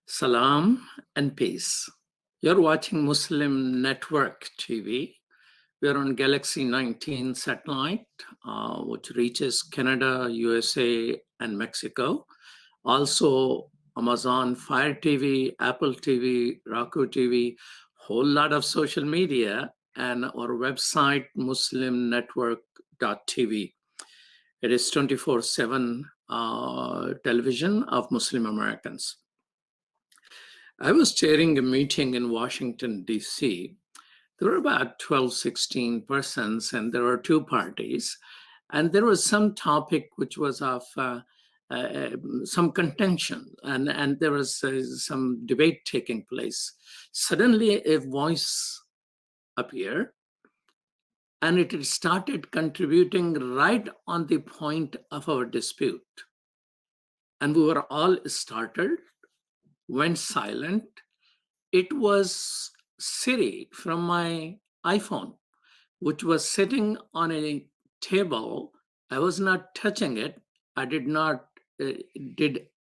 Salam and peace. You're watching Muslim Network TV. We're on Galaxy 19 satellite, which reaches Canada, USA, and Mexico. Also, Amazon Fire TV, Apple TV, Roku TV, whole lot of social media, and our website, muslimnetwork.tv. It is 24/7 television of Muslim Americans. I was chairing a meeting in Washington, D.C. There were about 12, 16 persons, and there were two parties. And there was some topic which was of some contention, and there was some debate taking place. Suddenly, a voice appeared, and it had started contributing right on the point of our dispute. And we were all startled, went silent. It was Siri from my iPhone, which was sitting on a table. I was not touching it. I did not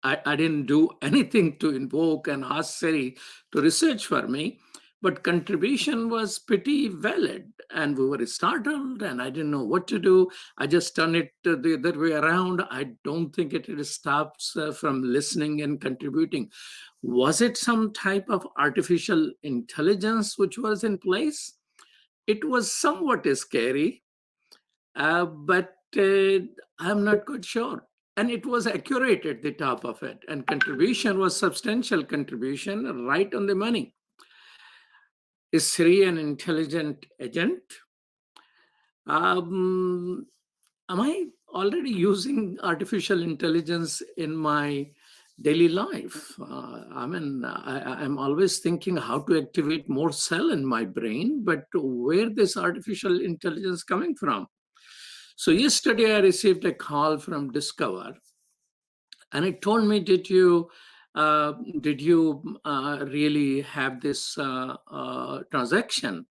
I didn't do anything to invoke and ask Siri to research for me, but contribution was pretty valid, and we were startled, and I didn't know what to do. I just turned it the other way around. I don't think it stops from listening and contributing. Was it some type of artificial intelligence which was in place? It was somewhat scary, but I'm not quite sure. And it was accurate at the top of it, and contribution was substantial contribution, right on the money. Is Siri an intelligent agent? Am I already using artificial intelligence in my daily life? I'm always thinking how to activate more cell in my brain, but where this artificial intelligence coming from? So yesterday I received a call from Discover, and it told me, did you really have this transaction?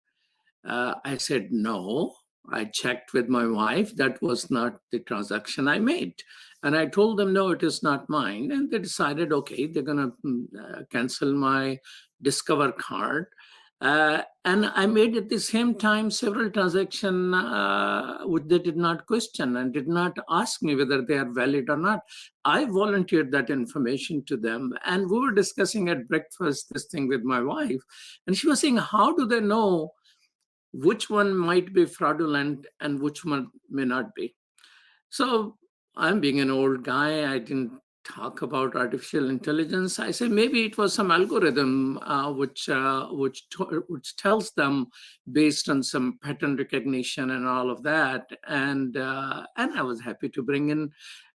I said, no. I checked with my wife. That was not the transaction I made. And I told them, no, it is not mine. And they decided, okay, they're going to cancel my Discover card. And I made at the same time several transactions which they did not question and did not ask me whether they are valid or not. I volunteered that information to them. And we were discussing at breakfast this thing with my wife. And she was saying, how do they know which one might be fraudulent and which one may not be? So I'm being an old guy. I didn't talk about artificial intelligence. I say maybe it was some algorithm which tells them based on some pattern recognition and all of that. And I was happy to bring in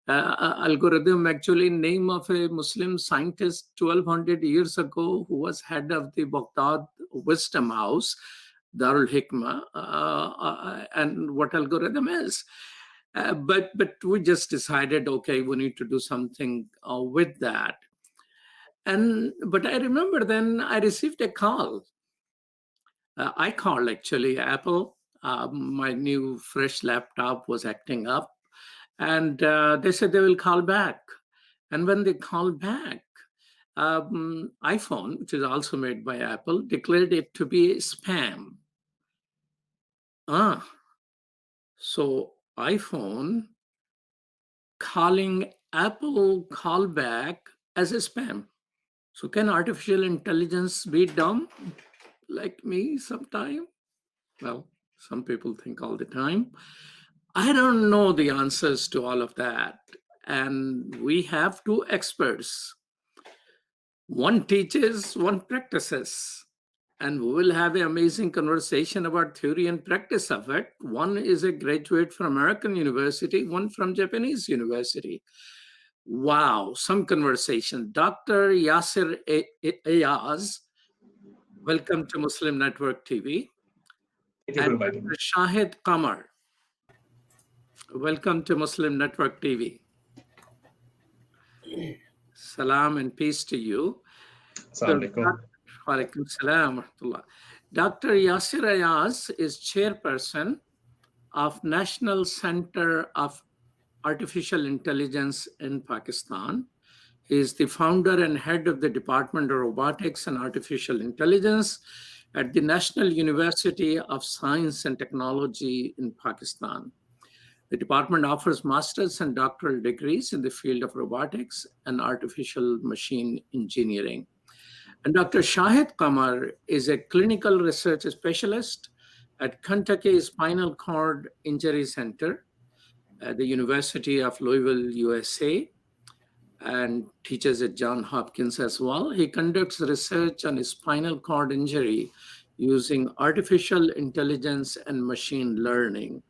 algorithm, actually name of a Muslim scientist 1200 years ago who was head of the Baghdad Wisdom House, Darul Hikmah, and what algorithm is. But we just decided, okay, we need to do something with that. But I remember then I received a call. I called actually Apple. My new fresh laptop was acting up, and they said they will call back. And when they called back, iPhone, which is also made by Apple, declared it to be spam. So iPhone calling Apple callback as a spam. So can artificial intelligence be dumb like me sometime? Well, some people think all the time. I don't know the answers to all of that. And we have two experts. One teaches, one practices. And we will have an amazing conversation about theory and practice of it. One is a graduate from American University, one from Japanese University. Wow, some conversation. Dr. Yasar Ayaz, welcome to Muslim Network TV. Thank you for inviting me. Shahid Qamar, welcome to Muslim Network TV. Salam and peace to you. Assalamu alaikum. Walaikum salam wa rahmatullah. Dr. Yasar Ayaz is chairperson of National Center of Artificial Intelligence in Pakistan. He is the founder and head of the Department of Robotics and Artificial Intelligence at the National University of Science and Technology in Pakistan. The department offers master's and doctoral degrees in the field of robotics and artificial machine engineering. And Dr. Shahid Qamar is a clinical research specialist at Kentucky Spinal Cord Injury Center at the University of Louisville, USA, and teaches at Johns Hopkins as well. He conducts research on spinal cord injury using artificial intelligence and machine learning.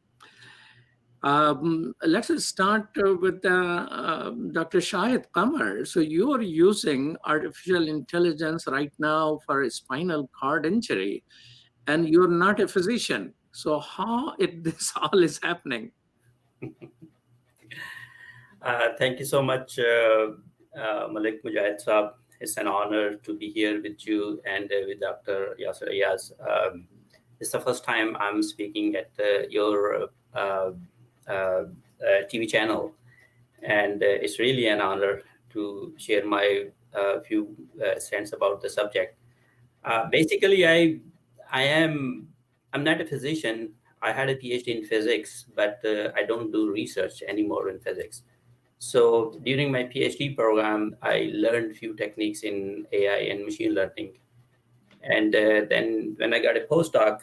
Let's start with Dr. Shahid Qamar. So you are using artificial intelligence right now for a spinal cord injury, and you're not a physician. So how this all is happening? Thank you so much, Malik Mujahid Saab. It's an honor to be here with you and with Dr. Yasar Ayaz. It's the first time I'm speaking at your TV channel, and it's really an honor to share my few cents about the subject. Basically, I'm not a physician. I had a PhD in physics, but I don't do research anymore in physics. So during my PhD program, I learned a few techniques in AI and machine learning. And then when I got a postdoc,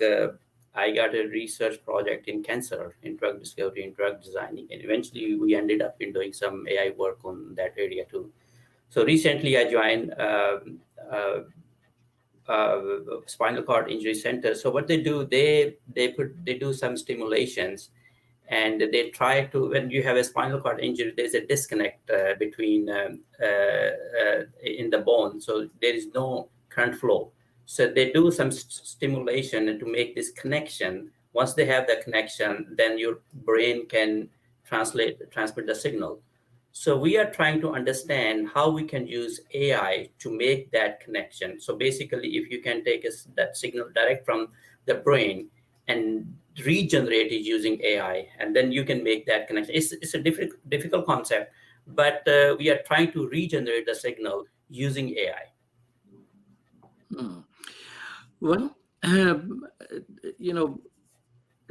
I got a research project in cancer, in drug discovery and drug designing. And eventually we ended up in doing some AI work on that area too. So recently I joined Spinal Cord Injury Center. So what they do, they do some stimulations, and they try to, when you have a spinal cord injury, there's a disconnect between in the bone. So there is no current flow. So they do some stimulation to make this connection. Once they have the connection, then your brain can transmit the signal. So we are trying to understand how we can use AI to make that connection. So basically, if you can take that signal direct from the brain and regenerate it using AI, and then you can make that connection. It's a difficult concept, but we are trying to regenerate the signal using AI. Well,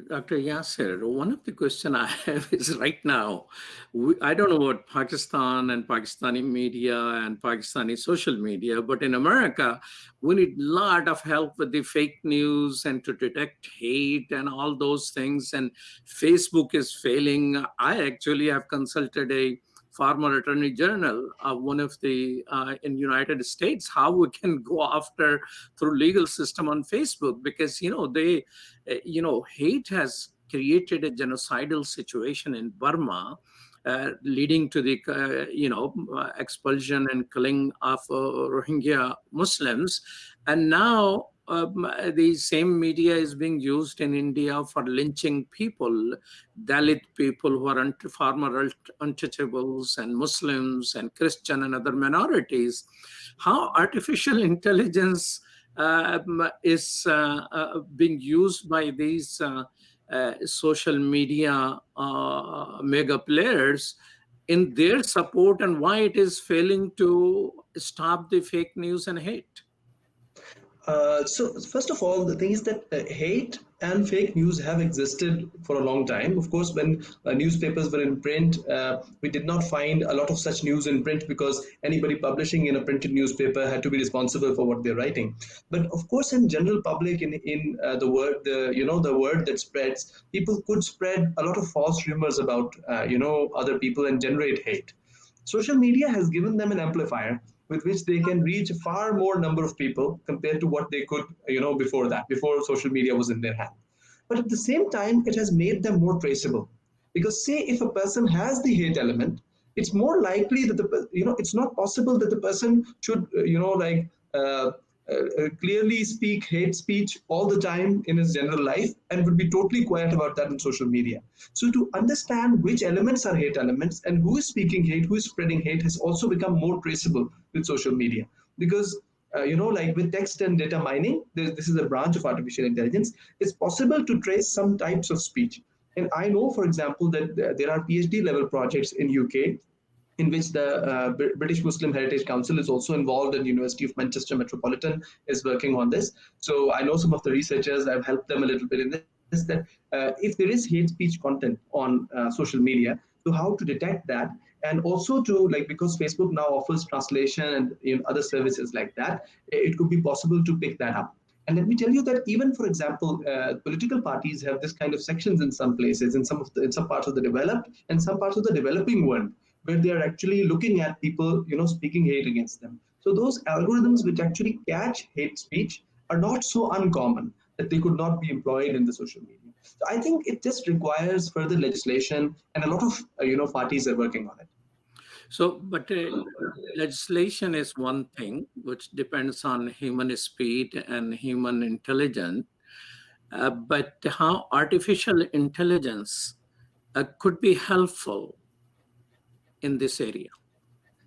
Dr. Yasser, one of the questions I have is right now, I don't know about Pakistan and Pakistani media and Pakistani social media, but in America, we need a lot of help with the fake news and to detect hate and all those things. And Facebook is failing. I actually have consulted a former attorney general of one of the in United States, how we can go after through legal system on Facebook, because they hate has created a genocidal situation in Burma, leading to the expulsion and killing of Rohingya Muslims, and now the same media is being used in India for lynching people, Dalit people who are former untouchables, and Muslims and Christian and other minorities. How artificial intelligence is being used by these social media mega players in their support, and why it is failing to stop the fake news and hate? So first of all, the thing is that hate and fake news have existed for a long time. Of course, when newspapers were in print, we did not find a lot of such news in print because anybody publishing in a printed newspaper had to be responsible for what they're writing. But of course, in general public, in the word that spreads, people could spread a lot of false rumors about other people and generate hate. Social media has given them an amplifier with which they can reach a far more number of people compared to what they could, before social media was in their hand. But at the same time, it has made them more traceable. Because say if a person has the hate element, it's more likely that it's not possible that the person should, clearly speak hate speech all the time in his general life and would be totally quiet about that on social media. So to understand which elements are hate elements and who is speaking hate, who is spreading hate, has also become more traceable with social media. Because like with text and data mining, this is a branch of artificial intelligence, it's possible to trace some types of speech. And I know, for example, that there are PhD level projects in UK in which the British Muslim Heritage Council is also involved, and University of Manchester Metropolitan is working on this. So I know some of the researchers, I've helped them a little bit in this, that if there is hate speech content on social media, so how to detect that, and also to, like, because Facebook now offers translation and other services like that, it could be possible to pick that up. And let me tell you that even, for example, political parties have this kind of sections in some places, in some parts of the developed and some parts of the developing world, where they are actually looking at people, speaking hate against them. So those algorithms which actually catch hate speech are not so uncommon that they could not be employed in the social media. So I think it just requires further legislation, and a lot of parties are working on it. So, but legislation is one thing, which depends on human speed and human intelligence. But how artificial intelligence could be helpful in this area?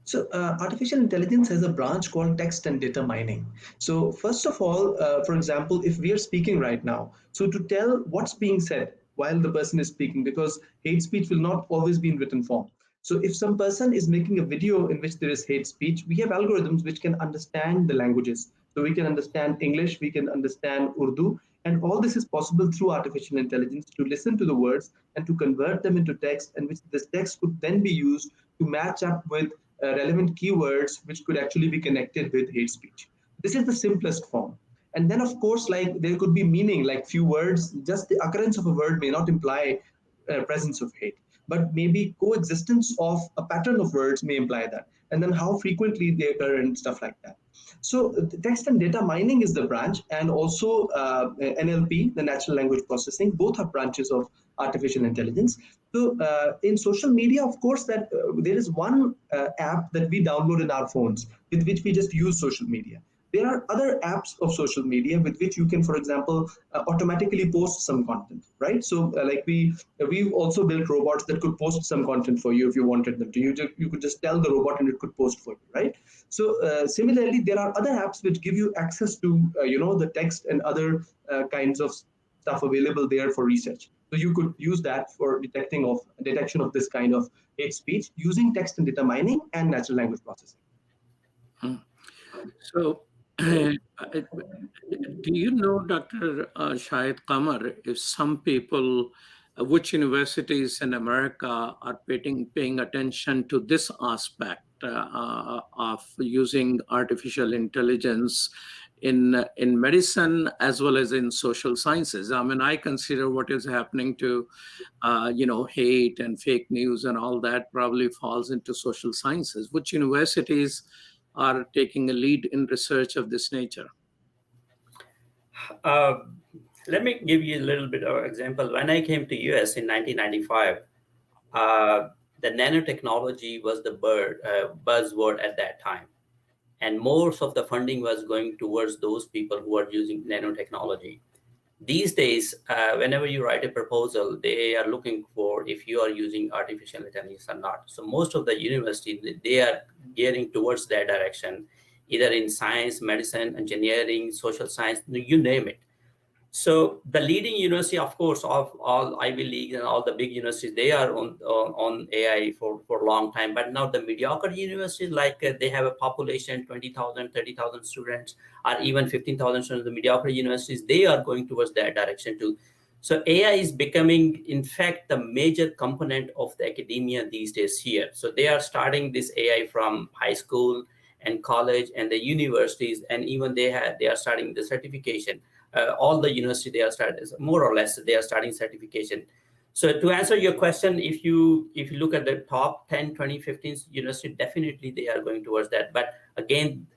So, artificial intelligence has a branch called text and data mining. So, first of all, for example, if we are speaking right now, so to tell what's being said while the person is speaking, because hate speech will not always be in written form. So, if some person is making a video in which there is hate speech, we have algorithms which can understand the languages. So, we can understand English, we can understand Urdu, and all this is possible through artificial intelligence to listen to the words and to convert them into text, and which this text could then be used to match up with relevant keywords which could actually be connected with hate speech. This is the simplest form. And then, of course, like, there could be meaning, like few words, just the occurrence of a word may not imply presence of hate, but maybe coexistence of a pattern of words may imply that. And then how frequently they occur and stuff like that. So the text and data mining is the branch, and also NLP, the natural language processing, both are branches of artificial intelligence. So in social media, of course, that there is one app that we download in our phones with which we just use social media. There are other apps of social media with which you can, for example, automatically post some content, right? So like we've also built robots that could post some content for you if you wanted them to. You could just tell the robot and it could post for you, right? So similarly, there are other apps which give you access to the text and other kinds of stuff available there for research. So you could use that for detection of this kind of hate speech using text and data mining and natural language processing. So, do you know, Dr. Shahid Qamar, if some people, which universities in America are paying attention to this aspect of using artificial intelligence in medicine as well as in social sciences? I mean, I consider what is happening to, hate and fake news and all that probably falls into social sciences. Which universities are taking a lead in research of this nature? Let me give you a little bit of example. When I came to US in 1995, the nanotechnology was the buzzword at that time. And most of the funding was going towards those people who are using nanotechnology. These days, whenever you write a proposal, they are looking for if you are using artificial intelligence or not. So most of the universities, they are gearing towards that direction, either in science, medicine, engineering, social science, you name it. So the leading university, of course, of all Ivy League and all the big universities, they are on AI for a long time. But now the mediocre universities, like they have a population, 20,000, 30,000 students, or even 15,000 students, the mediocre universities, they are going towards that direction too. So AI is becoming, in fact, the major component of the academia these days here. So they are starting this AI from high school and college and the universities, and even they are starting the certification. All the university, they are starting, more or less, they are starting certification. So to answer your question, if you look at the top 10, 20, 15 university, definitely they are going towards that. But again,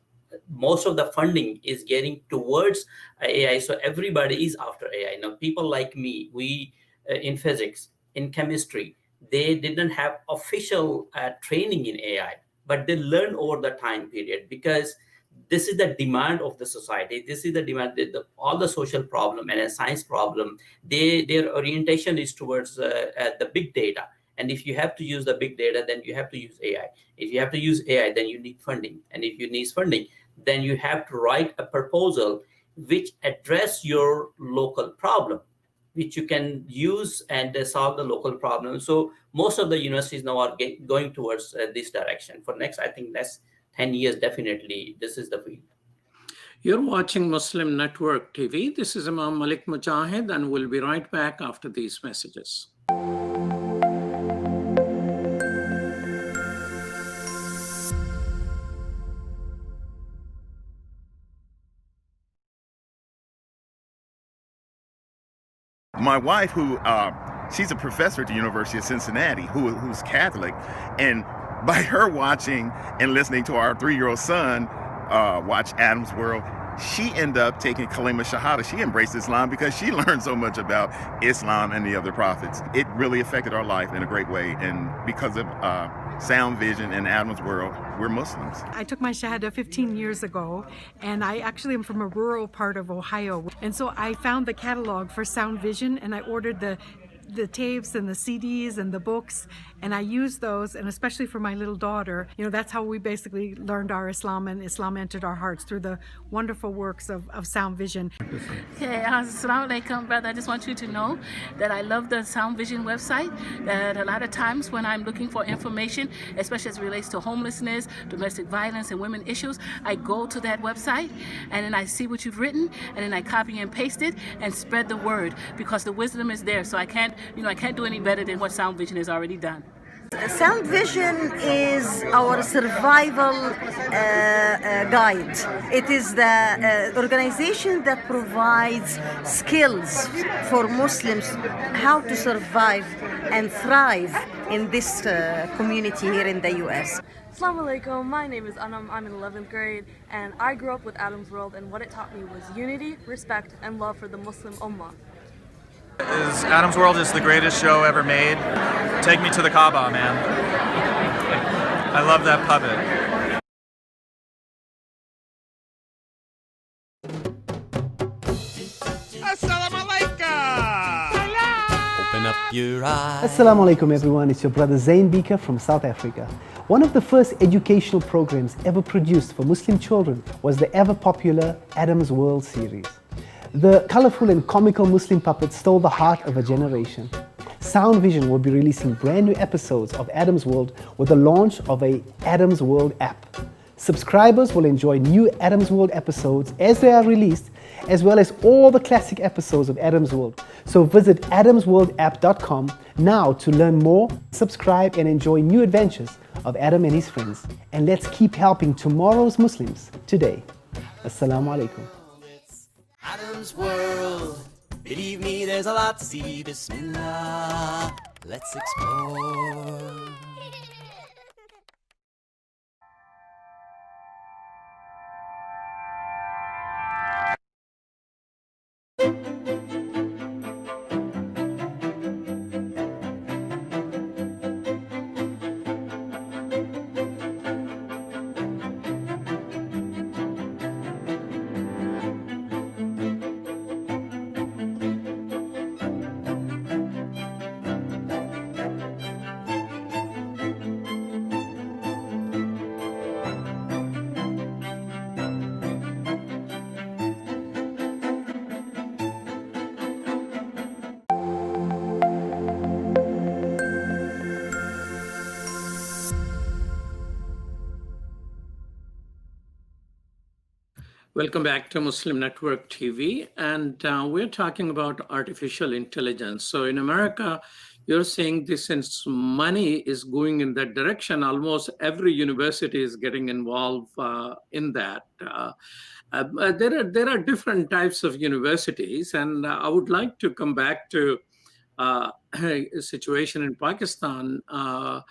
most of the funding is getting towards AI. So everybody is after AI. Now, people like me, we in physics, in chemistry, they didn't have official training in AI, but they learn over the time period, because this is the demand of the society. This is the demand, all the social problem and a science problem, their orientation is towards the big data. And if you have to use the big data, then you have to use AI. If you have to use AI, then you need funding. And if you need funding, then you have to write a proposal which address your local problem. which you can use and solve the local problems. So most of the universities now are going towards this direction. For next, I think next 10 years, definitely, this is the field. You're watching Muslim Network TV. This is Imam Malik Mujahid, and we'll be right back after these messages. My wife, she's a professor at the University of Cincinnati, who's Catholic, and by her watching and listening to our 3-year-old son watch Adam's World, she ended up taking Kalima Shahada. She embraced Islam because she learned so much about Islam and the other prophets. It really affected our life in a great way, and because of Sound Vision and Adam's World, we're Muslims. I took my Shahada 15 years ago, and I actually am from a rural part of Ohio. And so I found the catalog for Sound Vision, and I ordered the tapes and the CDs and the books, and I used those, and especially for my little daughter, that's how we basically learned our Islam, and Islam entered our hearts through the wonderful works of Sound Vision. Okay, assalamu alaikum, brother. I just want you to know that I love the Sound Vision website, that a lot of times when I'm looking for information, especially as it relates to homelessness, domestic violence, and women issues, I go to that website, and then I see what you've written, and then I copy and paste it and spread the word, because the wisdom is there. So I can't do any better than what Sound Vision has already done. Sound Vision is our survival guide. It is the organization that provides skills for Muslims how to survive and thrive in this community here in the US. Assalamu alaikum, my name is Anam, I'm in 11th grade, and I grew up with Adam's World, and what it taught me was unity, respect, and love for the Muslim Ummah. Adam's World is the greatest show ever made. Take me to the Kaaba, man. I love that puppet. Assalamu alaikum. Open up your eyes. Assalamu alaikum everyone, it's your brother Zain Bika from South Africa. One of the first educational programs ever produced for Muslim children was the ever popular Adam's World series. The colorful and comical Muslim puppets stole the heart of a generation. Sound Vision will be releasing brand new episodes of Adam's World with the launch of a Adam's World app. Subscribers will enjoy new Adam's World episodes as they are released, as well as all the classic episodes of Adam's World. So visit adamsworldapp.com now to learn more, subscribe, and enjoy new adventures of Adam and his friends. And let's keep helping tomorrow's Muslims today. Assalamu alaikum. Adam's World. Believe me, there's a lot to see. Bismillah. Let's explore. Welcome back to Muslim Network TV, and we're talking about artificial intelligence. So in America, you're saying this, since money is going in that direction, almost every university is getting involved in that. There are different types of universities, and I would like to come back to a situation in Pakistan. Are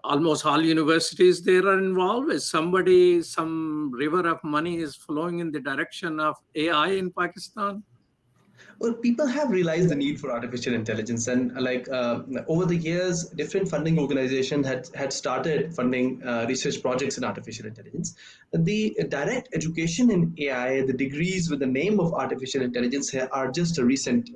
almost all universities there are involved? Is some river of money is flowing in the direction of AI in Pakistan? Well, people have realized the need for artificial intelligence, and over the years, different funding organizations had started funding research projects in artificial intelligence. The direct education in AI, the degrees with the name of artificial intelligence, are just a recent,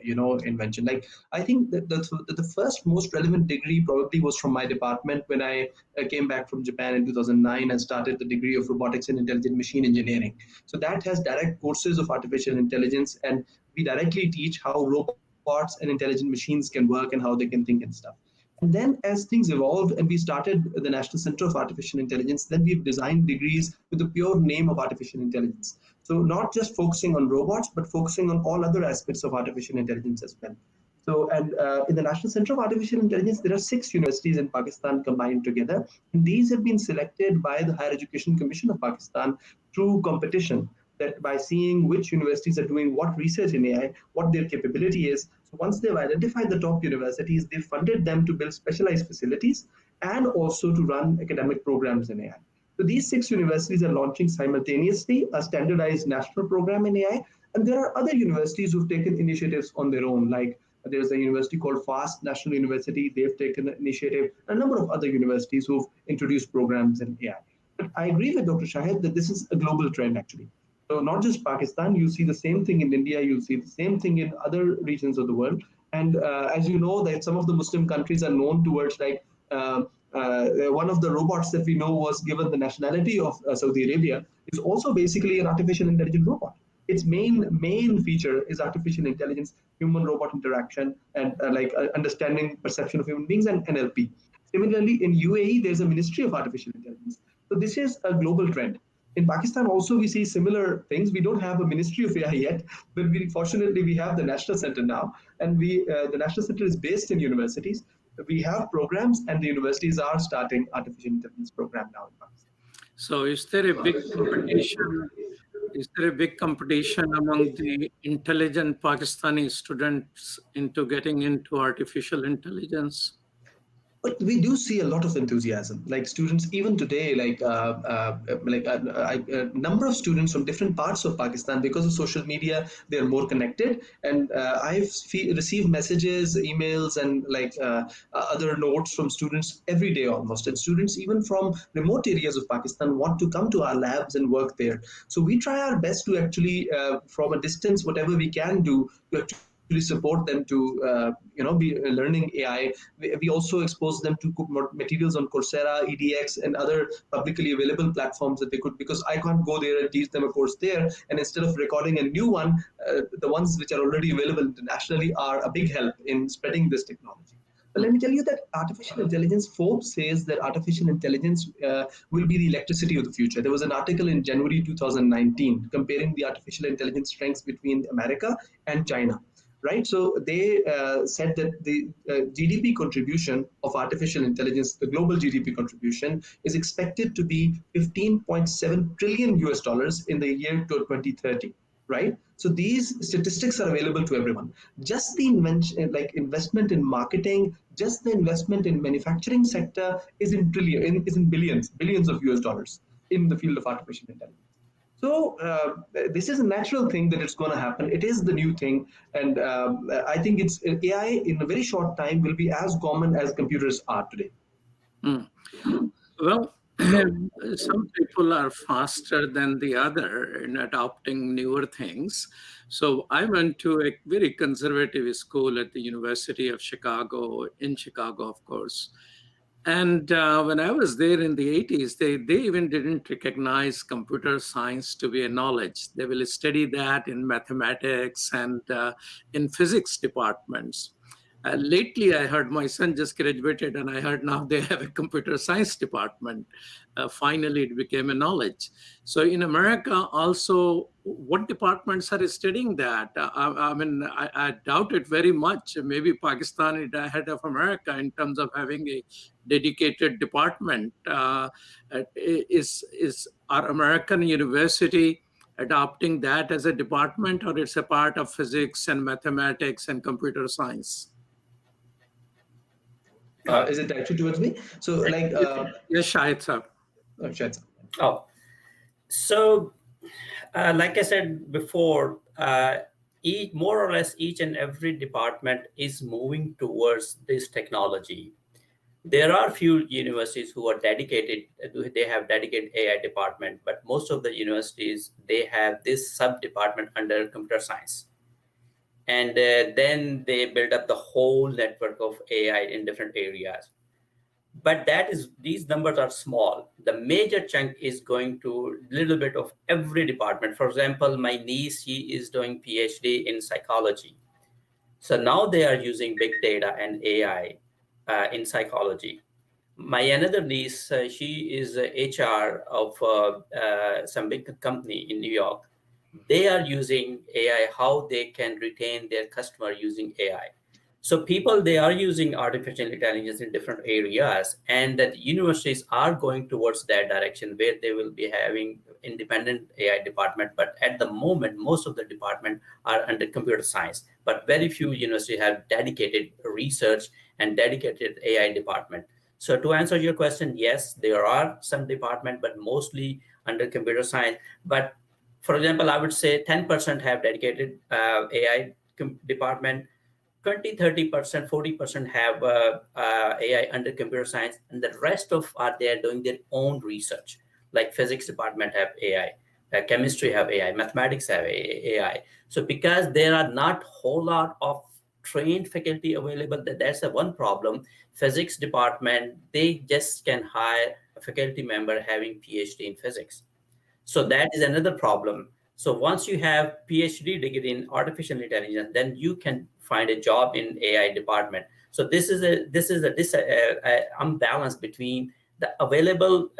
invention. Like, I think that the first most relevant degree probably was from my department when I came back from Japan in 2009 and started the degree of robotics and intelligent machine engineering. So that has direct courses of artificial intelligence, and we directly teach how robots and intelligent machines can work and how they can think and stuff. And then as things evolved and we started the National Center of Artificial Intelligence, then we've designed degrees with the pure name of artificial intelligence. So not just focusing on robots, but focusing on all other aspects of artificial intelligence as well. So, and in the National Center of Artificial Intelligence, there are 6 universities in Pakistan combined together. And these have been selected by the Higher Education Commission of Pakistan through competition, that by seeing which universities are doing what research in AI, what their capability is. So once they've identified the top universities, they've funded them to build specialized facilities and also to run academic programs in AI. So these 6 universities are launching simultaneously a standardized national program in AI. And there are other universities who've taken initiatives on their own, like there's a university called FAST National University. They've taken an initiative, a number of other universities who've introduced programs in AI. But I agree with Dr. Shahid that this is a global trend, actually. So not just Pakistan, you see the same thing in India, you see the same thing in other regions of the world. And as you know, that some of the Muslim countries are known towards, like, one of the robots that we know was given the nationality of Saudi Arabia is also basically an artificial intelligent robot. Its main feature is artificial intelligence, human-robot interaction, and understanding perception of human beings and NLP. Similarly, in UAE, there's a Ministry of Artificial Intelligence. So this is a global trend. In Pakistan also, we see similar things. We don't have a Ministry of AI yet, but fortunately we have the National Center now. And the National Center is based in universities. We have programs, and the universities are starting artificial intelligence program now in Pakistan. So is there a big competition? Is there a big competition among the intelligent Pakistani students into getting into artificial intelligence? But we do see a lot of enthusiasm. Like students, even today, a number of students from different parts of Pakistan, because of social media, they are more connected. And I've received messages, emails, and other notes from students every day almost. And students, even from remote areas of Pakistan, want to come to our labs and work there. So we try our best to actually, from a distance, whatever we can do, to actually support them to be learning AI. We also expose them to materials on Coursera, EDX, and other publicly available platforms that they could, because I can't go there and teach them a course there, and instead of recording a new one, the ones which are already available internationally are a big help in spreading this technology. But let me tell you that artificial intelligence, Forbes says that artificial intelligence will be the electricity of the future. There was an article in January 2019 comparing the artificial intelligence strengths between America and China. Right, so they said that the GDP contribution of artificial intelligence, the global GDP contribution, is expected to be $15.7 trillion in the year 2030. Right, so these statistics are available to everyone. Just the investment in marketing, just the investment in manufacturing sector is in billions of US dollars in the field of artificial intelligence. So this is a natural thing that it's going to happen. It is the new thing, and I think it's AI in a very short time will be as common as computers are today. Well, some people are faster than the other in adopting newer things. So I went to a very conservative school at the University of Chicago, in Chicago, of course. And when I was there in the 80s, they even didn't recognize computer science to be a knowledge. They will study that in mathematics and in physics departments. Lately, I heard my son just graduated, and I heard now they have a computer science department. Finally, it became a knowledge. So in America, also, what departments are studying that? I doubt it very much. Maybe Pakistan is ahead of America in terms of having a dedicated department. Is our American university adopting that as a department, or it's a part of physics and mathematics and computer science? Is it directed towards me? So, yes, Shahid sir. Oh, Shahid sir. Oh, so like I said before, more or less each and every department is moving towards this technology. There are few universities who are dedicated, they have dedicated AI department, but most of the universities, they have this sub-department under computer science. And then they build up the whole network of AI in different areas. But these numbers are small. The major chunk is going to a little bit of every department. For example, my niece, she is doing PhD in psychology. So now they are using big data and AI in psychology. My another niece, she is HR of some big company in New York. They are using AI, how they can retain their customer using AI. So people, they are using artificial intelligence in different areas, and that universities are going towards that direction where they will be having independent AI department. But at the moment, most of the department are under computer science, but very few universities have dedicated research and dedicated AI department. So to answer your question, yes, there are some department, but mostly under computer science. But for example, I would say 10% have dedicated AI department, 20, 30%, 40% have AI under computer science, and the rest of are there doing their own research. Like physics department have AI, chemistry have AI, mathematics have AI. So because there are not whole lot of trained faculty available, that's the one problem. Physics department, they just can hire a faculty member having PhD in physics. So that is another problem. So once you have PhD degree in artificial intelligence, then you can find a job in AI department. So this is a imbalance between the available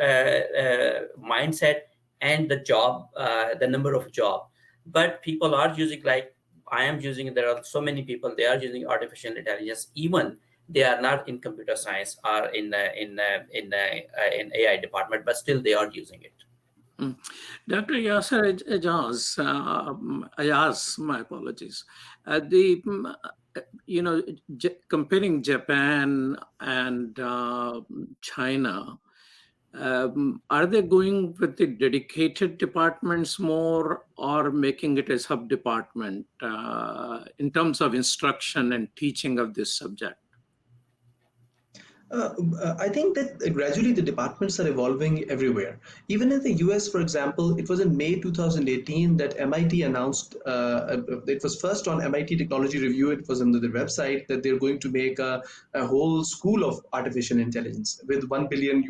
mindset and the job, the number of job. But people are using, like I am using, there are so many people, they are using artificial intelligence, even they are not in computer science or in AI department, but still they are using it. Dr. Yasar Ayaz, my apologies. Comparing Japan and China, are they going with the dedicated departments more, or making it a sub-department in terms of instruction and teaching of this subject? I think that gradually the departments are evolving everywhere. Even in the US, for example, it was in May 2018 that MIT announced, it was first on MIT Technology Review, it was on the website, that they're going to make a whole school of artificial intelligence with $1 billion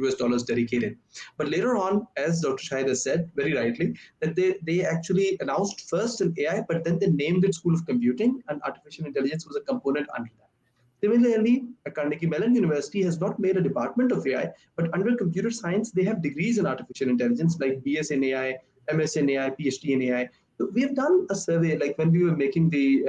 dedicated. But later on, as Dr. Shahid has said very rightly, that they actually announced first an AI, but then they named it School of Computing, and artificial intelligence was a component under that. Similarly, Carnegie Mellon University has not made a department of AI, but under computer science, they have degrees in artificial intelligence like BS in AI, MS in AI, PhD in AI. So we have done a survey, like when we were making the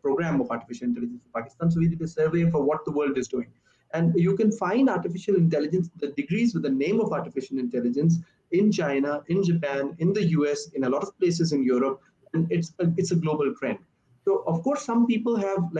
program of artificial intelligence for Pakistan. So we did a survey for what the world is doing. And you can find artificial intelligence, the degrees with the name of artificial intelligence in China, in Japan, in the US, in a lot of places in Europe, and it's a global trend. So of course, some people have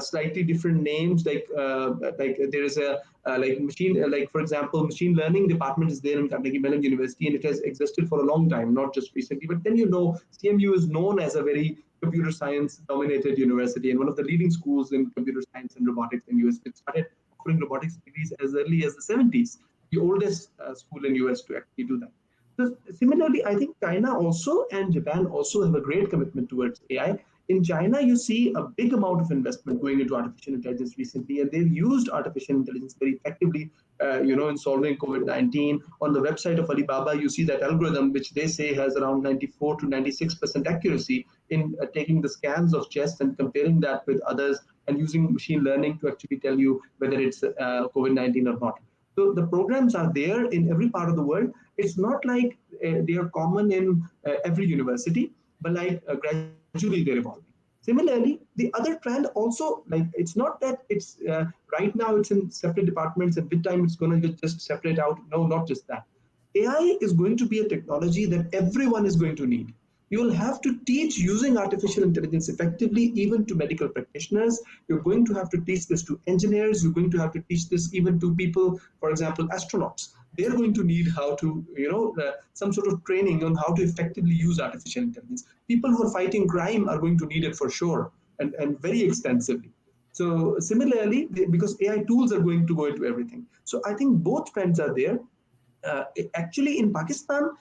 slightly different names, like there is a for example, machine learning department is there in Carnegie Mellon University, and it has existed for a long time, not just recently. But then CMU is known as a very computer science dominated university and one of the leading schools in computer science and robotics in US. It started offering robotics degrees as early as the 70s, the oldest school in US to actually do that. So similarly, I think China also and Japan also have a great commitment towards AI. In China, you see a big amount of investment going into artificial intelligence recently, and they've used artificial intelligence very effectively, in solving COVID-19. On the website of Alibaba, you see that algorithm, which they say has around 94 to 96% accuracy in taking the scans of chest and comparing that with others, and using machine learning to actually tell you whether it's COVID-19 or not. So the programs are there in every part of the world. It's not like they are common in every university, but gradually they're evolving. Similarly, the other trend also, it's not that it's right now it's in separate departments and with time it's going to just separate out. No, not just that. AI is going to be a technology that everyone is going to need. You will have to teach using artificial intelligence effectively, even to medical practitioners. You're going to have to teach this to engineers. You're going to have to teach this even to people, for example, astronauts. they're going to need how to, some sort of training on how to effectively use artificial intelligence. People who are fighting crime are going to need it for sure, and very extensively. So similarly, because AI tools are going to go into everything. So I think both trends are there. Actually, in Pakistan,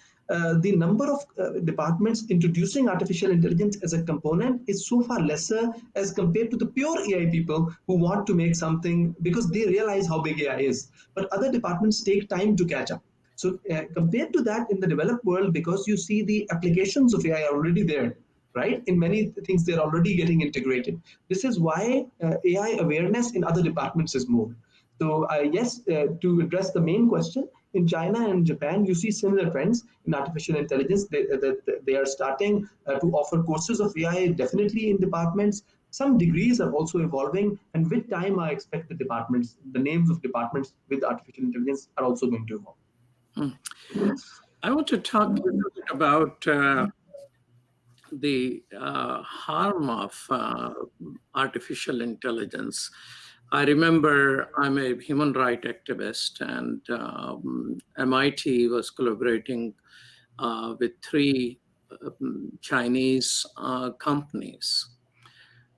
the number of departments introducing artificial intelligence as a component is so far lesser as compared to the pure AI people who want to make something because they realize how big AI is. But other departments take time to catch up. So compared to that, in the developed world, because you see the applications of AI are already there, right? In many things, they're already getting integrated. This is why AI awareness in other departments is more. So yes, to address the main question, in China and Japan, you see similar trends in artificial intelligence. They are starting to offer courses of AI definitely in departments. Some degrees are also evolving, and with time, I expect the names of departments with artificial intelligence are also going to evolve. I want to talk a little bit about the harm of artificial intelligence. I remember I'm a human rights activist, and MIT was collaborating with 3 Chinese companies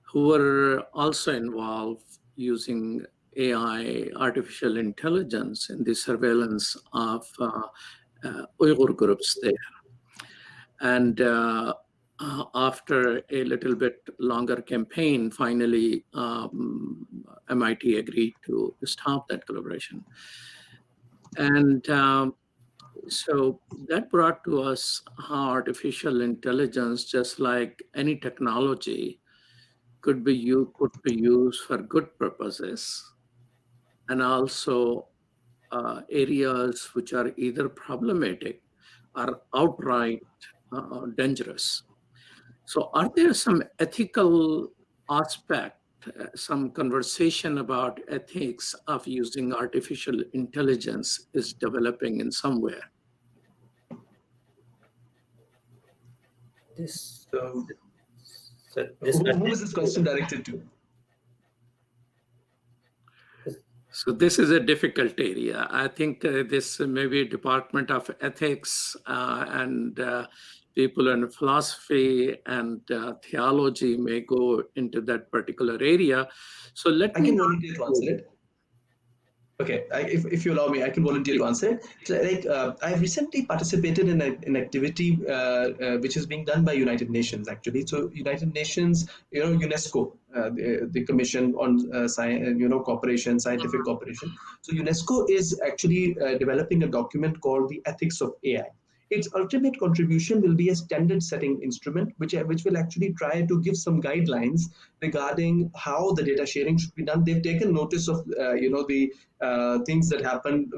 who were also involved using AI, artificial intelligence, in the surveillance of Uyghur groups there. And after a little bit longer campaign, finally MIT agreed to stop that collaboration. And so that brought to us how artificial intelligence, just like any technology, could be used for good purposes, and also areas which are either problematic or outright dangerous. So are there some ethical aspect, some conversation about ethics of using artificial intelligence is developing in somewhere? Who is this question directed to? So this is a difficult area. I think this maybe Department of Ethics and people in philosophy and theology may go into that particular area. So let me volunteer to answer it. Okay, if you allow me, I can volunteer to answer it. So, I've recently participated in an activity which is being done by United Nations, actually. So United Nations, UNESCO, the Commission on Cooperation, Scientific Cooperation. So UNESCO is actually developing a document called the Ethics of AI. Its ultimate contribution will be a standard setting instrument, which will actually try to give some guidelines regarding how the data sharing should be done. They've taken notice of the things that happened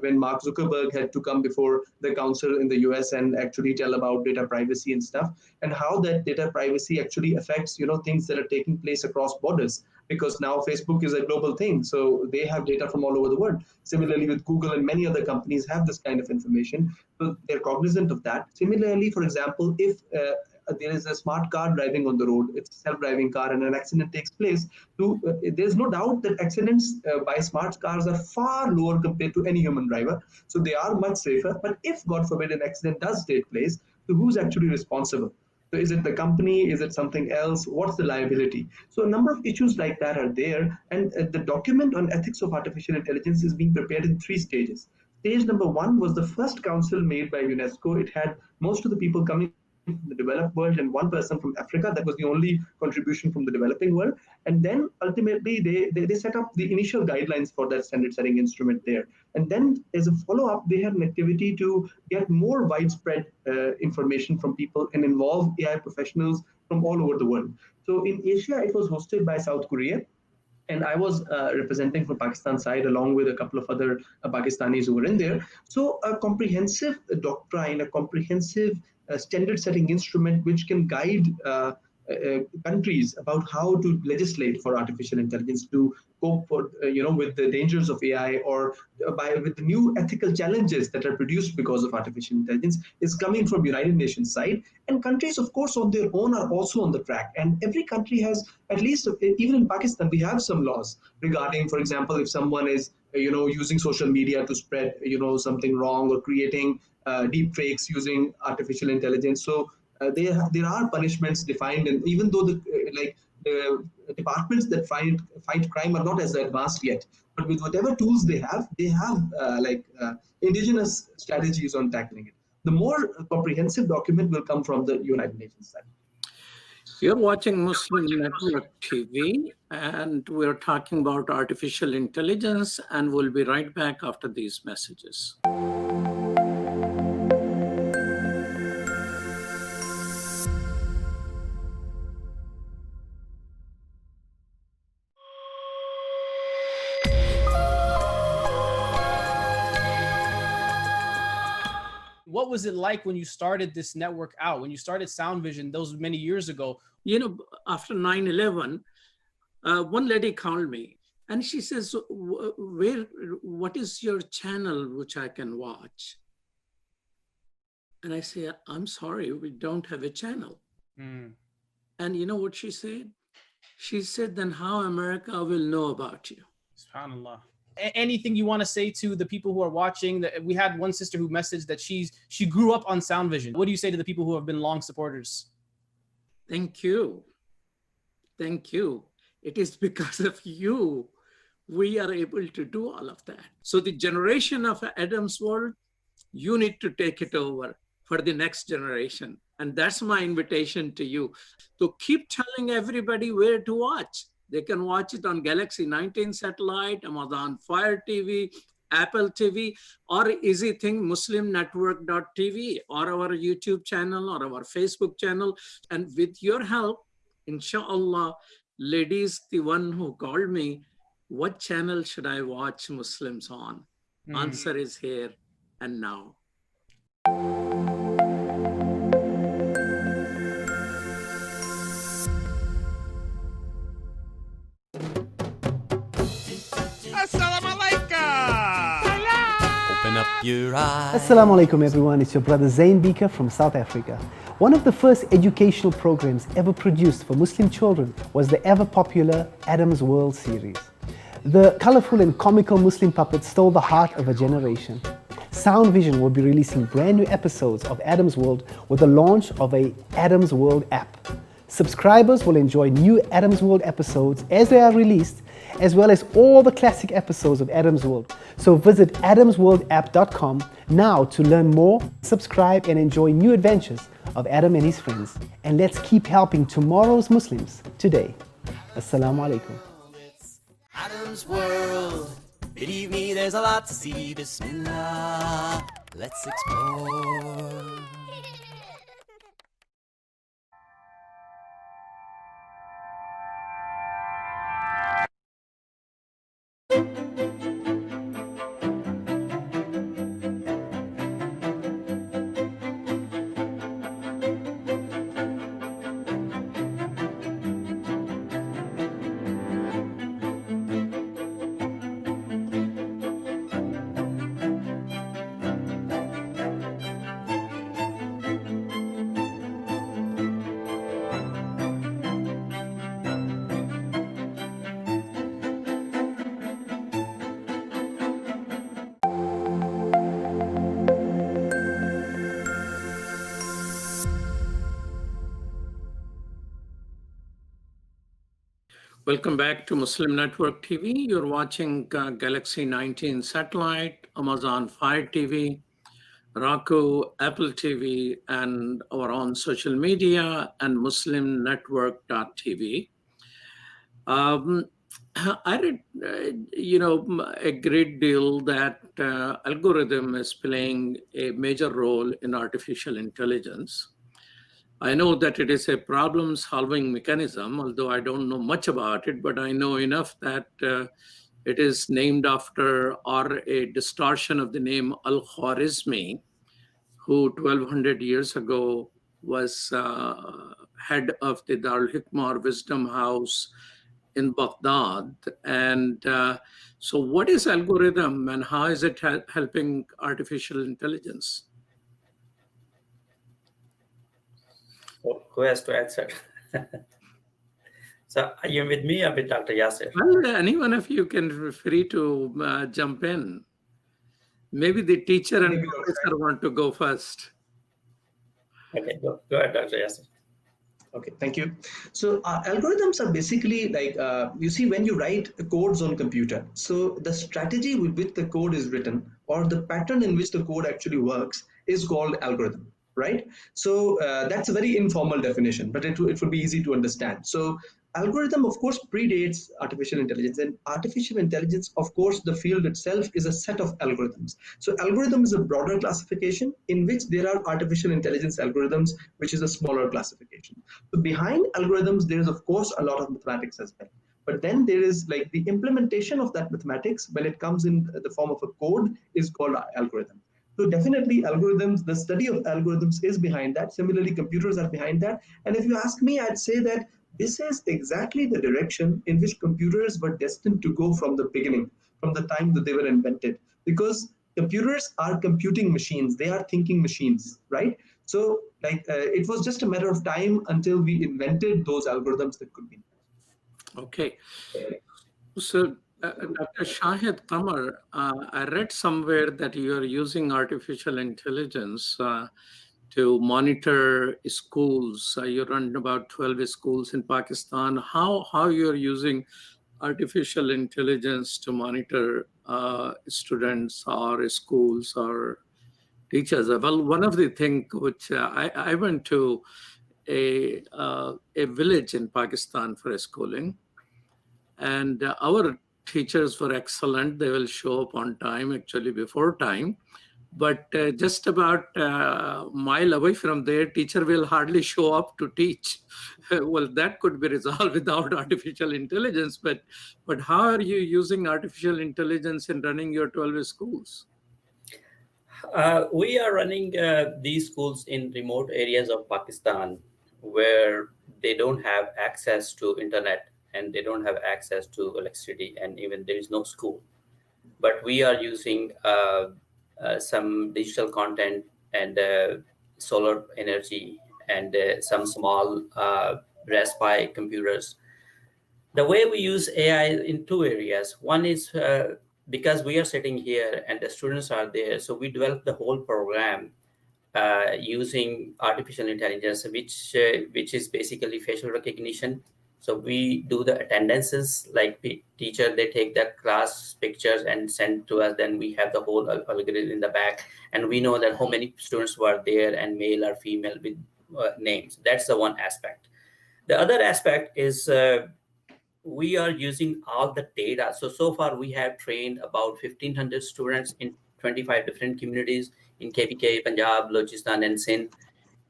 when Mark Zuckerberg had to come before the council in the US and actually tell about data privacy and stuff, and how that data privacy actually affects things that are taking place across borders. Because now Facebook is a global thing, so they have data from all over the world. Similarly, with Google and many other companies have this kind of information, so they're cognizant of that. Similarly, for example, if there is a smart car driving on the road, it's a self-driving car, and an accident takes place, there's no doubt that accidents by smart cars are far lower compared to any human driver. So they are much safer. But if, God forbid, an accident does take place, so who's actually responsible? So is it the company? Is it something else? What's the liability? So a number of issues like that are there. And the document on ethics of artificial intelligence is being prepared in 3 stages. Stage number 1 was the first council made by UNESCO. It had most of the people coming from the developed world and 1 person from Africa. That was the only contribution from the developing world. And then ultimately they set up the initial guidelines for that standard setting instrument there. And then as a follow-up, they had an activity to get more widespread information from people and involve AI professionals from all over the world. So in Asia, it was hosted by South Korea. And I was representing from Pakistan side along with a couple of other Pakistanis who were in there. So a comprehensive doctrine, a comprehensive standard setting instrument which can guide countries about how to legislate for artificial intelligence, to cope with the dangers of AI, or with the new ethical challenges that are produced because of artificial intelligence, is coming from United Nations side. And countries, of course, on their own are also on the track. And every country has, at least even in Pakistan, we have some laws regarding, for example, if someone is using social media to spread, something wrong, or creating deep fakes using artificial intelligence. So there are punishments defined, and even though the departments that fight crime are not as advanced yet, but with whatever tools they have indigenous strategies on tackling it. The more comprehensive document will come from the United Nations side. You're watching Muslim Network TV, and we're talking about artificial intelligence, and we'll be right back after these messages. What was it like when you started this network out, when you started Sound Vision those many years ago? After 9/11, one lady called me and she says, what is your channel which I can watch? And I say, I'm sorry, we don't have a channel. And you know what she said? She said, then how America will know about you? SubhanAllah. Anything you want to say to the people who are watching? We had one sister who messaged that she grew up on Sound Vision. What do you say to the people who have been long supporters? Thank you. Thank you. It is because of you we are able to do all of that. So the generation of Adam's world, you need to take it over for the next generation. And that's my invitation to you. So keep telling everybody where to watch. They can watch it on Galaxy 19 satellite, Amazon Fire TV, Apple TV, or easy thing, muslimnetwork.tv, or our YouTube channel, or our Facebook channel. And with your help, inshallah, ladies, the one who called me, what channel should I watch Muslims on? Answer is here and now. Open up your eyes. Assalamu alaikum everyone, it's your brother Zain Bika from South Africa. One of the first educational programs ever produced for Muslim children was the ever popular Adam's World series. The colorful and comical Muslim puppets stole the heart of a generation. Sound Vision will be releasing brand new episodes of Adam's World with the launch of a Adam's World app. Subscribers will enjoy new Adam's World episodes as they are released, as well as all the classic episodes of Adam's World. So visit adamsworldapp.com now to learn more, subscribe, and enjoy new adventures of Adam and his friends. And let's keep helping tomorrow's Muslims today. Assalamu alaikum. Adam's World. Believe me, there's a lot to see. Bismillah. Let's explore. Welcome back to Muslim Network TV. You're watching Galaxy 19 satellite, Amazon Fire TV, Roku, Apple TV, and our own social media, and muslimnetwork.tv. I read, a great deal that algorithm is playing a major role in artificial intelligence. I know that it is a problem-solving mechanism, although I don't know much about it, but I know enough that it is named after, or a distortion of the name Al-Khwarizmi, who 1200 years ago was head of the Darul Hikmah Wisdom House in Baghdad. And so what is algorithm and how is it helping artificial intelligence? Who has to answer? So are you with me or with Dr. Yasir? Well, any one of you can feel free to jump in. Maybe the teacher and professor want to go first. Okay, go ahead, Dr. Yasir. Okay, thank you. So algorithms are basically like, you see, when you write codes on computer, so the strategy with which the code is written or the pattern in which the code actually works is called algorithm, right? So that's a very informal definition, but it would be easy to understand. So algorithm, of course, predates artificial intelligence, and artificial intelligence, of course, the field itself is a set of algorithms. So algorithm is a broader classification in which there are artificial intelligence algorithms, which is a smaller classification. So behind algorithms, there is, of course, a lot of mathematics as well. But then there is like the implementation of that mathematics when it comes in the form of a code is called algorithm. So definitely algorithms, the study of algorithms is behind that. Similarly, computers are behind that. And if you ask me, I'd say that this is exactly the direction in which computers were destined to go from the beginning, from the time that they were invented. Because computers are computing machines, they are thinking machines, right? So like it was just a matter of time until we invented those algorithms that could be. Okay. So Dr. Shahid, Qamar, I read somewhere that you are using artificial intelligence to monitor schools. You run about 12 schools in Pakistan. How you're using artificial intelligence to monitor students or schools or teachers? Well, one of the things which I went to a village in Pakistan for schooling, and our teachers were excellent. They will show up on time, actually before time. But just about a mile away from there, teacher will hardly show up to teach. Well, that could be resolved without artificial intelligence. But how are you using artificial intelligence in running your 12 schools? We are running these schools in remote areas of Pakistan where they don't have access to internet and they don't have access to electricity, and even there is no school. But we are using some digital content and solar energy and some small Raspberry computers. The way we use AI in two areas. One is because we are sitting here and the students are there, so we developed the whole program using artificial intelligence, which is basically facial recognition. So we do the attendances, like teacher, they take the class pictures and send to us. Then we have the whole algorithm in the back, and we know that how many students were there and male or female with names. That's the one aspect. The other aspect is we are using all the data. So far we have trained about 1,500 students in 25 different communities in KPK, Punjab, Balochistan, and Sindh.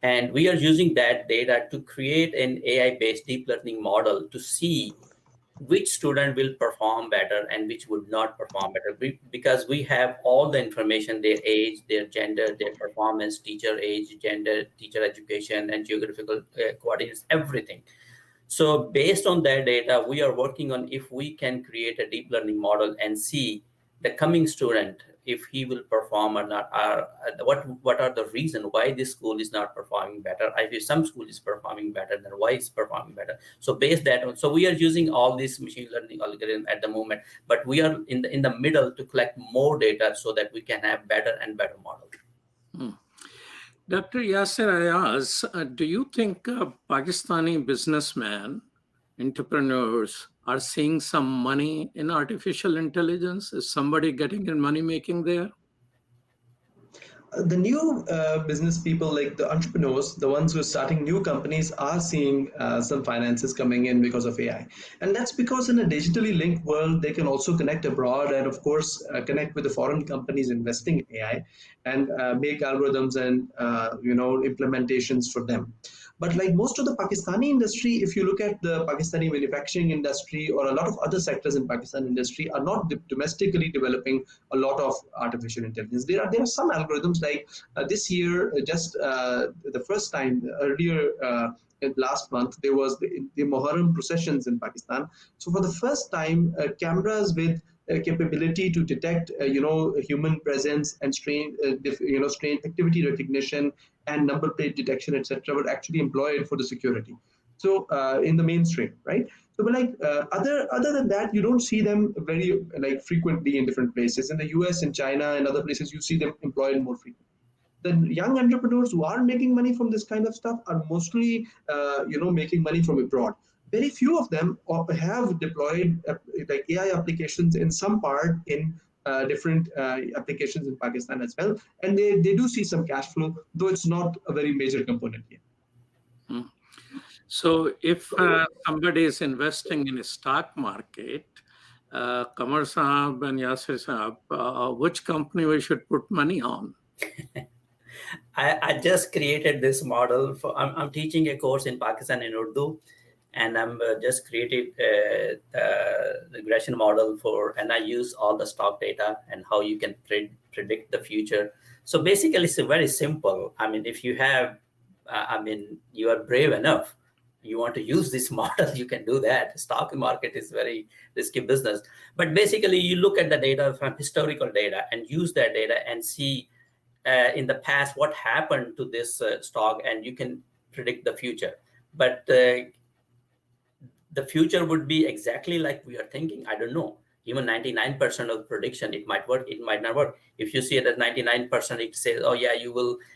And we are using that data to create an AI-based deep learning model to see which student will perform better and which would not perform better, because we have all the information, their age, their gender, their performance, teacher age, gender, teacher education, and geographical coordinates, everything. So based on that data, we are working on if we can create a deep learning model and see the coming student, if he will perform or not, what are the reasons why this school is not performing better. If some school is performing better, then why it's performing better. So based that on, so we are using all this machine learning algorithm at the moment, but we are in the middle to collect more data so that we can have better and better models. Dr. Yasar Ayaz, do you think Pakistani businessmen, entrepreneurs are seeing some money in artificial intelligence? Is somebody getting in money making there? The new business people, like the entrepreneurs, the ones who are starting new companies, are seeing some finances coming in because of AI. And that's because in a digitally linked world, they can also connect abroad and, of course, connect with the foreign companies investing in AI and make algorithms and implementations for them. But like most of the Pakistani industry, if you look at the Pakistani manufacturing industry or a lot of other sectors in Pakistan industry, are not domestically developing a lot of artificial intelligence. There are some algorithms like this year, just the first time earlier last month, there was the Muharram processions in Pakistan. So for the first time, cameras with capability to detect, human presence and strange activity recognition and number plate detection, etc., were actually employed for the security. So in the mainstream, right? So, but like other than that, you don't see them very like frequently in different places. In the US, in China, and other places, you see them employed more frequently. The young entrepreneurs who are making money from this kind of stuff are mostly, making money from abroad. Very few of them have deployed like AI applications in some part in different applications in Pakistan as well, and they do see some cash flow, though it's not a very major component yet. So if somebody is investing in a stock market, Qamar Saab and Yasir Saab, which company we should put money on? I just created this model. I'm teaching a course in Pakistan in Urdu, and I'm just created the regression model and I use all the stock data and how you can predict the future. So basically, it's very simple. I mean, if you have, you are brave enough, you want to use this model, you can do that. Stock market is very risky business. But basically, you look at the data from historical data and use that data and see in the past what happened to this stock, and you can predict the future. But the future would be exactly like we are thinking. I don't know. Even 99% of prediction, it might work, it might not work. If you see it at 99%, it says, oh yeah,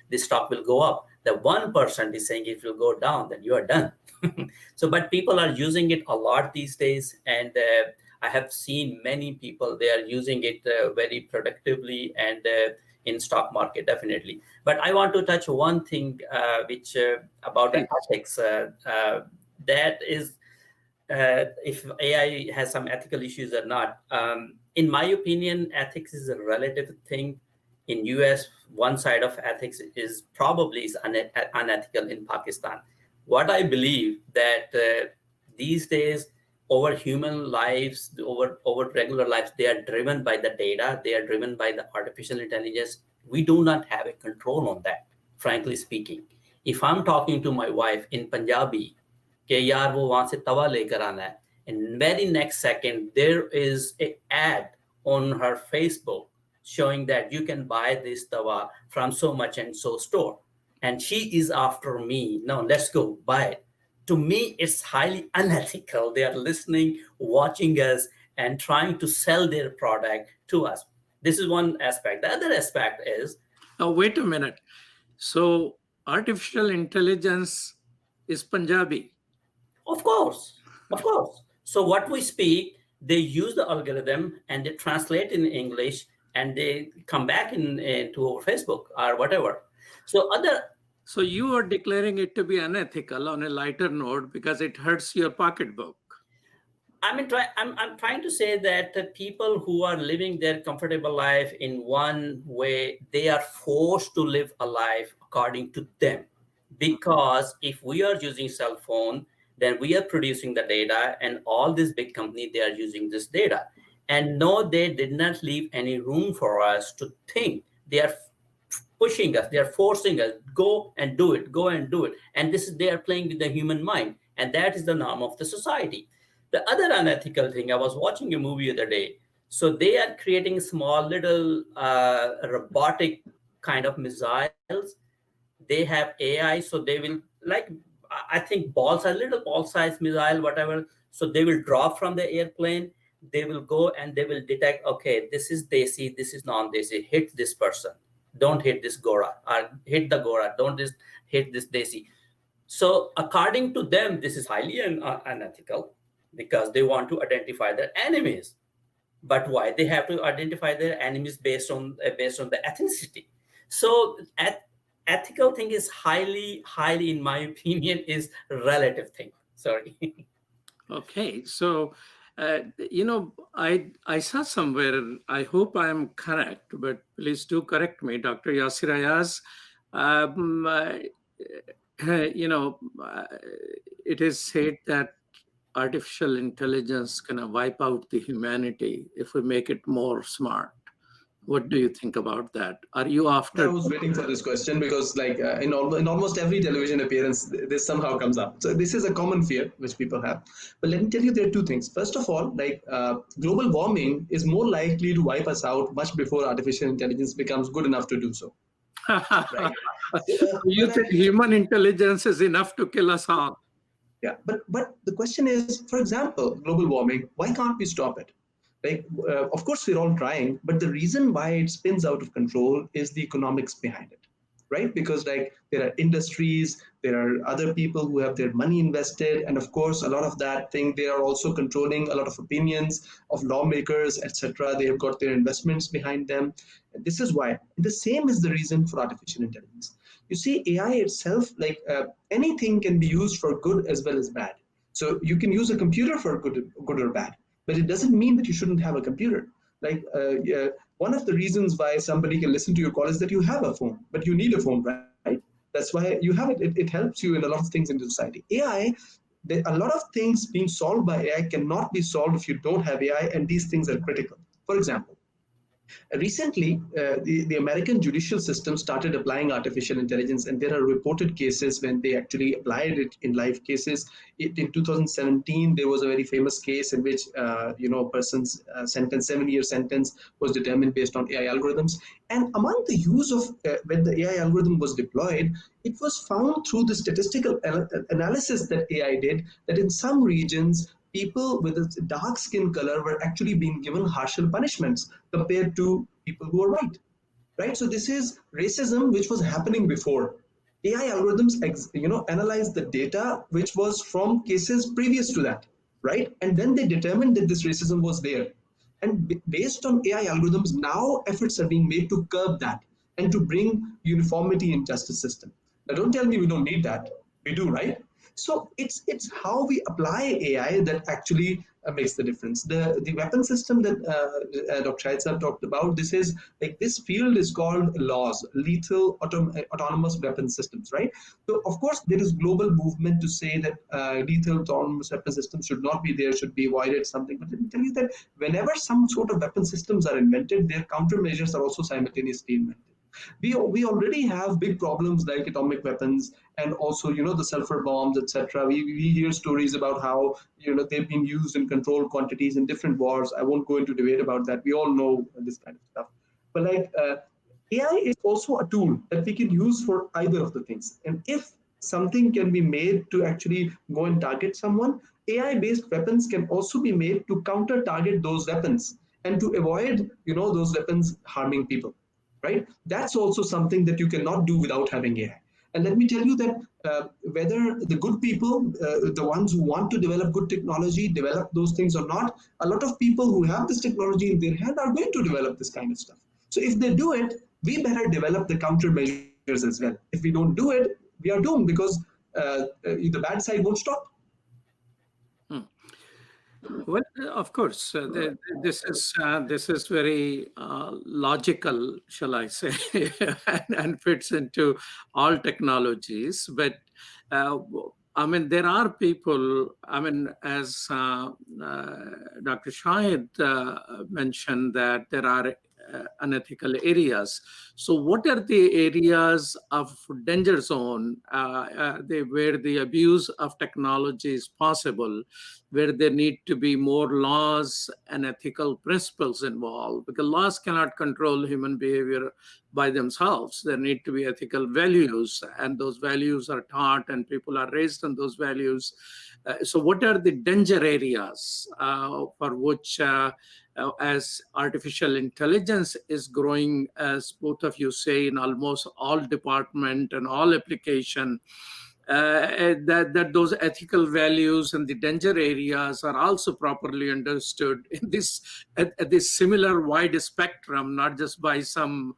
this stock will go up. The 1% is saying it will go down, then you are done. So, but people are using it a lot these days. And I have seen many people, they are using it very productively and in stock market, definitely. But I want to touch one thing which about the ethics. That is, if AI has some ethical issues or not. In my opinion, ethics is a relative thing. In US, one side of ethics is probably unethical in Pakistan. What I believe that these days, over human lives, over regular lives, they are driven by the data, they are driven by the artificial intelligence. We do not have a control on that, frankly speaking. If I'm talking to my wife in Punjabi, कि यार वो वहां से तवा लेकर आना है, and very next second there is an ad on her Facebook showing that you can buy this tawa from so much and so store, and she is after me, no, let's go buy it. To me, it's highly unethical. They are listening, watching us, and trying to sell their product to us. This is one aspect. The other aspect is, now wait a minute. So artificial intelligence is Punjabi? Of course. So what we speak, they use the algorithm and they translate in English and they come back to our Facebook or whatever. So you are declaring it to be unethical on a lighter note because it hurts your pocketbook. I'm trying to say that the people who are living their comfortable life in one way, they are forced to live a life according to them. Because if we are using cell phone, then we are producing the data, and all these big companies, they are using this data. And no, they did not leave any room for us to think. They are pushing us, they are forcing us, go and do it. And they are playing with the human mind. And that is the norm of the society. The other unethical thing, I was watching a movie the other day. So they are creating small little robotic kind of missiles. They have AI, so they will, like, I think little ball-sized missile, whatever. So they will drop from the airplane. They will go and they will detect, okay, this is Desi, this is non-Desi. Hit this person. Don't hit this Gora. Or hit the Gora. Don't just hit this Desi. So according to them, this is highly unethical because they want to identify their enemies. But why? They have to identify their enemies based on the ethnicity. So ethical thing is highly, in my opinion, is relative thing. Sorry. Okay, so I saw somewhere, I hope I am correct, but please do correct me, Dr. Yasar Ayaz. It is said that artificial intelligence can wipe out the humanity if we make it more smart. What do you think about that? Are you after? I was waiting for this question because, like, in almost every television appearance, this somehow comes up. So this is a common fear which people have. But let me tell you, there are two things. First of all, like, global warming is more likely to wipe us out much before artificial intelligence becomes good enough to do so. Right? You think human intelligence is enough to kill us all? Yeah, but the question is, for example, global warming. Why can't we stop it? Like, of course, we're all trying, but the reason why it spins out of control is the economics behind it, right? Because like there are industries, there are other people who have their money invested, and of course, a lot of that thing they are also controlling a lot of opinions of lawmakers, etc. They have got their investments behind them. And this is why. The same is the reason for artificial intelligence. You see, AI itself, like anything, can be used for good as well as bad. So you can use a computer for good or bad, but it doesn't mean that you shouldn't have a computer. Like yeah, one of the reasons why somebody can listen to your call is that you have a phone, but you need a phone, right? That's why you have it. It helps you in a lot of things in society. AI, a lot of things being solved by AI cannot be solved if you don't have AI, and these things are critical. For example, recently, the American judicial system started applying artificial intelligence, and there are reported cases when they actually applied it in live cases. In 2017, there was a very famous case in which a person's sentence, 7-year sentence, was determined based on AI algorithms. And among the use of when the AI algorithm was deployed, it was found through the statistical analysis that AI did that in some regions, people with a dark skin color were actually being given harsher punishments compared to people who are white, right? So this is racism which was happening before. AI algorithms, analyze the data which was from cases previous to that, right? And then they determined that this racism was there. And based on AI algorithms, now efforts are being made to curb that and to bring uniformity in justice system. Now, don't tell me we don't need that. We do, right? So it's how we apply AI that actually makes the difference. The weapon system that Dr. Shahid Sahab talked about, this field is called laws, lethal autonomous weapon systems, right? So of course there is global movement to say that lethal autonomous weapon systems should not be there, should be avoided, something. But let me tell you that whenever some sort of weapon systems are invented, their countermeasures are also simultaneously invented. We already have big problems like atomic weapons and also the sulfur bombs, etc. We hear stories about how they've been used in controlled quantities in different wars. I won't go into debate about that. We all know this kind of stuff. But AI is also a tool that we can use for either of the things. And if something can be made to actually go and target someone, AI-based weapons can also be made to counter-target those weapons and to avoid those weapons harming people. Right? That's also something that you cannot do without having AI. And let me tell you that whether the good people, the ones who want to develop good technology, develop those things or not, a lot of people who have this technology in their hand are going to develop this kind of stuff. So if they do it, we better develop the countermeasures as well. If we don't do it, we are doomed because the bad side won't stop. Well, of course, this is very logical, shall I say, and fits into all technologies. But I mean, there are people. I mean, as Dr. Shahid mentioned, that there are unethical areas. So, what are the areas of danger zone where the abuse of technology is possible, where there need to be more laws and ethical principles involved? Because laws cannot control human behavior by themselves. There need to be ethical values, and those values are taught, and people are raised on those values. So, what are the danger areas for which? As artificial intelligence is growing, as both of you say, in almost all department and all application, that those ethical values and the danger areas are also properly understood in at this similar wide spectrum, not just by some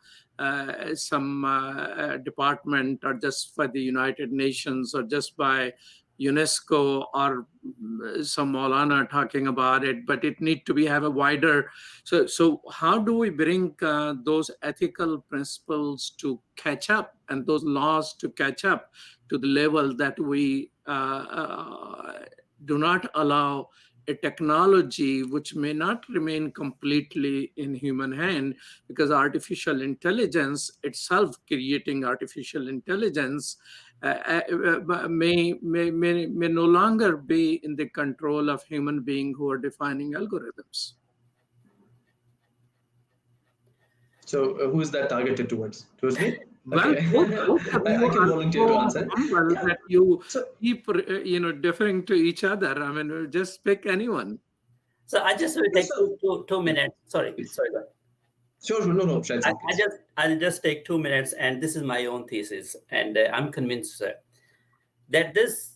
department or just by the United Nations or just by UNESCO or some Maulana talking about it, but it need to have a wider. So how do we bring those ethical principles to catch up and those laws to catch up to the level that we do not allow a technology which may not remain completely in human hand, because artificial intelligence itself, creating artificial intelligence, may no longer be in the control of human beings who are defining algorithms. So who is that targeted towards? Towards me? Well, Okay. both of you I can are volunteer to so answer. humble Yeah. that you So, keep, deferring to each other. I mean, just pick anyone. So I just will yeah, take so two minutes. Sorry, please. sorry. Go ahead. Sure, no, no, Shahid, please. I'll just take 2 minutes, and this is my own thesis, and I'm convinced that this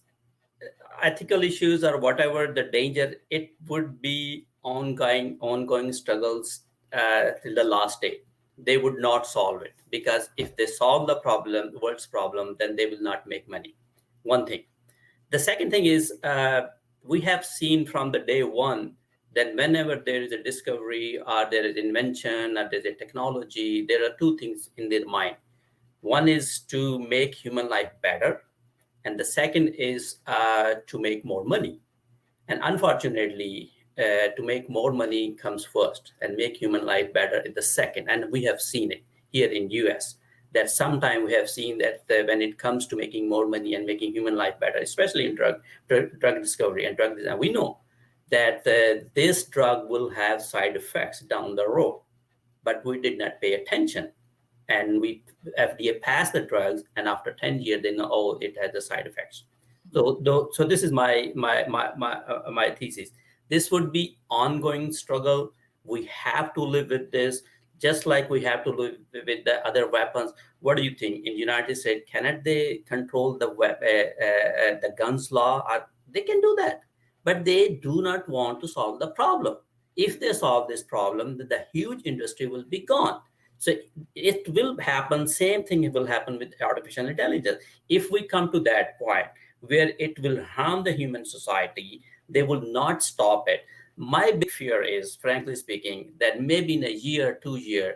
ethical issues or whatever the danger, it would be ongoing struggles till the last day. They would not solve it, because if they solve the problem, the world's problem, then they will not make money. One thing. The second thing is, we have seen from the day one that whenever there is a discovery or there is invention or there's a technology, there are two things in their mind. One is to make human life better, and the second is to make more money. And unfortunately, to make more money comes first, and make human life better is the second. And we have seen it here in US, that sometime we have seen that when it comes to making more money and making human life better, especially in drug discovery and drug design, we know that this drug will have side effects down the road, but we did not pay attention. And FDA passed the drugs, and after 10 years, they know, oh, it has the side effects. So this is my thesis. This would be ongoing struggle. We have to live with this, just like we have to live with the other weapons. What do you think? In the United States, cannot they control the guns law? They can do that, but they do not want to solve the problem. If they solve this problem, the huge industry will be gone. So it will happen. Same thing will happen with artificial intelligence. If we come to that point where it will harm the human society, they will not stop it. My big fear is, frankly speaking, that maybe in a year, 2 years,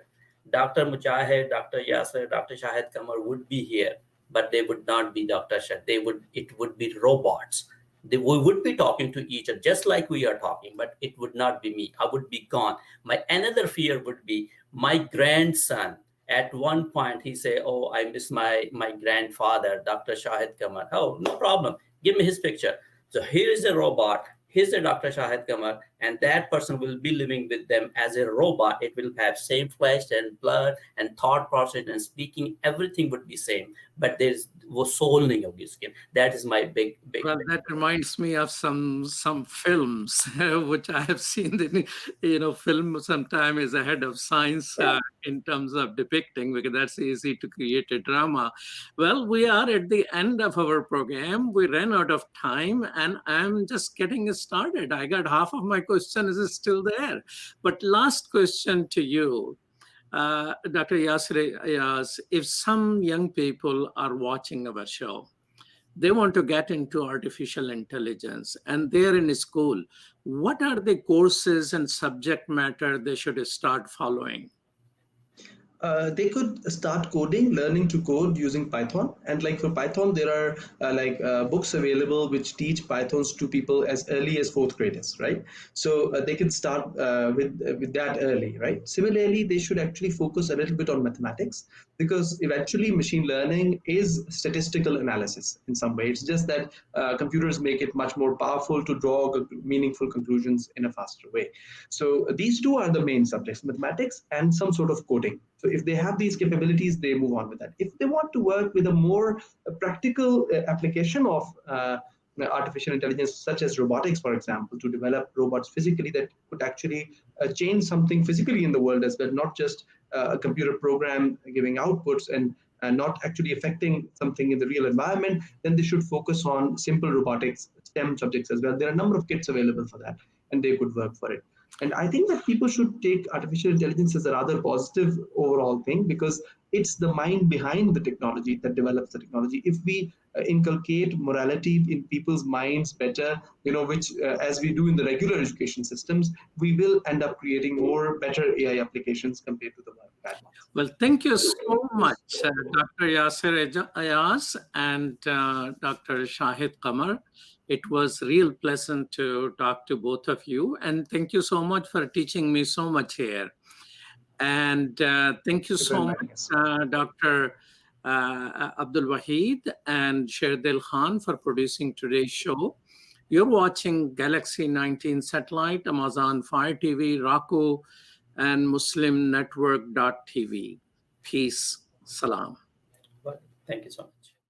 Dr. Mujahid, Dr. Yasar, Dr. Shahid Qamar would be here, but they would not be Dr. Shah. It would be robots. We would be talking to each other just like we are talking, but it would not be me. I would be gone. My another fear would be my grandson. At one point, he say, "Oh, I miss my grandfather, Dr. Shahid Qamar." Oh, no problem. Give me his picture. So here is a robot. Here's a Dr. Shahid Qamar, and that person will be living with them as a robot. It will have same flesh and blood and thought process and speaking. Everything would be same, but there's soul in your skin. That is my big. Well, that reminds me of some films which I have seen. Film sometime is ahead of science in terms of depicting, because that's easy to create a drama. Well, we are at the end of our program. We ran out of time, and I'm just getting started. I got half of my questions is still there. But last question to you, Dr. Yasar Ayaz, if some young people are watching our show, they want to get into artificial intelligence and they're in school, what are the courses and subject matter they should start following? They could start coding, learning to code using Python. And like for Python, there are books available which teach Pythons to people as early as fourth graders, right? So they can start with that early, right? Similarly, they should actually focus a little bit on mathematics, because eventually machine learning is statistical analysis in some way. It's just that computers make it much more powerful to draw meaningful conclusions in a faster way. So these two are the main subjects, mathematics and some sort of coding. So if they have these capabilities, they move on with that. If they want to work with a more practical application of artificial intelligence, such as robotics, for example, to develop robots physically that could actually change something physically in the world as well, not just a computer program giving outputs and not actually affecting something in the real environment, then they should focus on simple robotics, STEM subjects as well. There are a number of kits available for that, and they could work for it. And I think that people should take artificial intelligence as a rather positive overall thing, because it's the mind behind the technology that develops the technology. If we inculcate morality in people's minds better, which as we do in the regular education systems, we will end up creating more better AI applications compared to the bad ones. Well, thank you so much, Dr. Yasar Ayaz and Dr. Shahid Qamar. It was real pleasant to talk to both of you. And thank you so much for teaching me so much here. And thank you so much, Dr. Abdul Wahid and Sherdil Khan for producing today's show. You're watching Galaxy 19 Satellite, Amazon Fire TV, Roku, and Muslim Network.tv. Peace. Salam. Thank you so much.